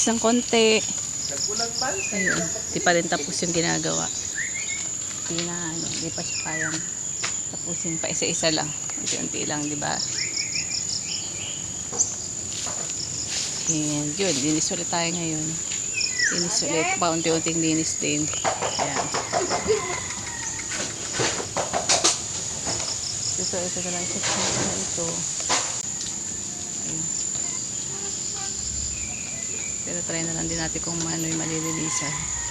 nilinis ng konti. Ayun, di pa rin tapos yung ginagawa. Di pa siya kayang tapusin pa isa-isa lang. Unti-unti lang, di ba? And yun, linis ulit tayo ngayon. Linis ulit, paunti-unting linis din. Ayan. So, ito na lang section na ito. Ayun. Pero try na lang din natin kung ano yung malilinisan.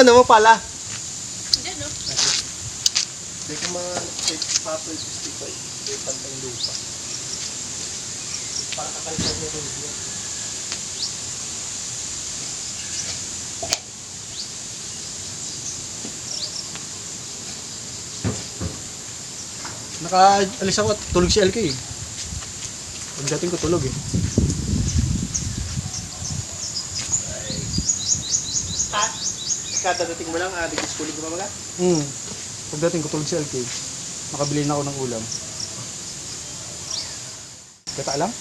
Ano mo pala? Diyan, no? Hindi ko mga-paper 65. May pantang lupa. Para kakalitan mo rin yan. Naka-alis ako at tulog si LK eh. Pagdating ko tulog eh. Kadadating mo lang, nag-schooling ko pa mga? Pagdating ko tulog si LK, makabili na ako ng ulam. Kata lang?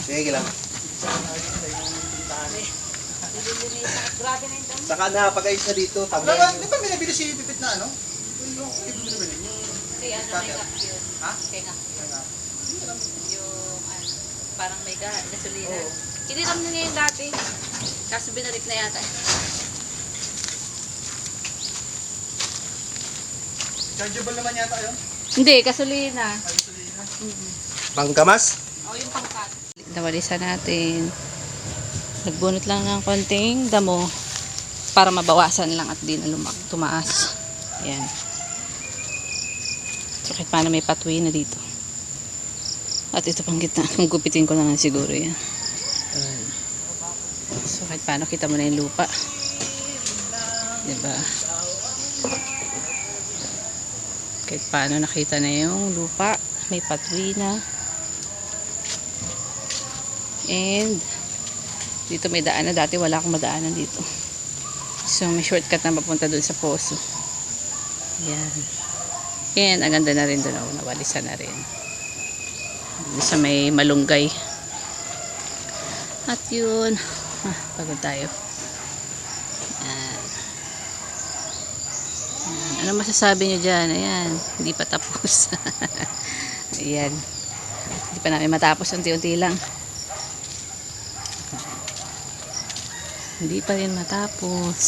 Sige lang. Grabe na yung damo. Saka napag-ayos na dito. Di ba may nabili si Pipit na ano? Yung ibibili yung... Kay ano, may gap yun. Ha? Kay nga. Yung ano, parang may gasolina. Iniram na ngayon dati. Kaso binalik na yata. Chargeable naman yata yun? Hindi, gasolina. Gasolina. Pangkamas? O yung pangkat. Nawalisan natin. Nagbunot lang ng konting damo para mabawasan lang at di na tumaas. Ayan. So kahit paano may patwi na dito. At ito pang gitna. Gupitin ko lang siguro yan. Ayan. So kahit paano kita mo na yung lupa. Diba? Kahit paano nakita na yung lupa. May patwi na. And Dito may daanan. Dati wala akong madaanan dito. So may shortcut na papunta doon sa poso. Yan. Yan, ang ganda na rin doon. Oh, nawalisan na rin. Doon sa may malunggay. At yun. Pagod tayo. Yan. Yan. Ano masasabi nyo dyan? Ayan. Hindi pa tapos. Ayan. Hindi pa namin matapos. Unti-unti lang. Hindi pa rin matapos.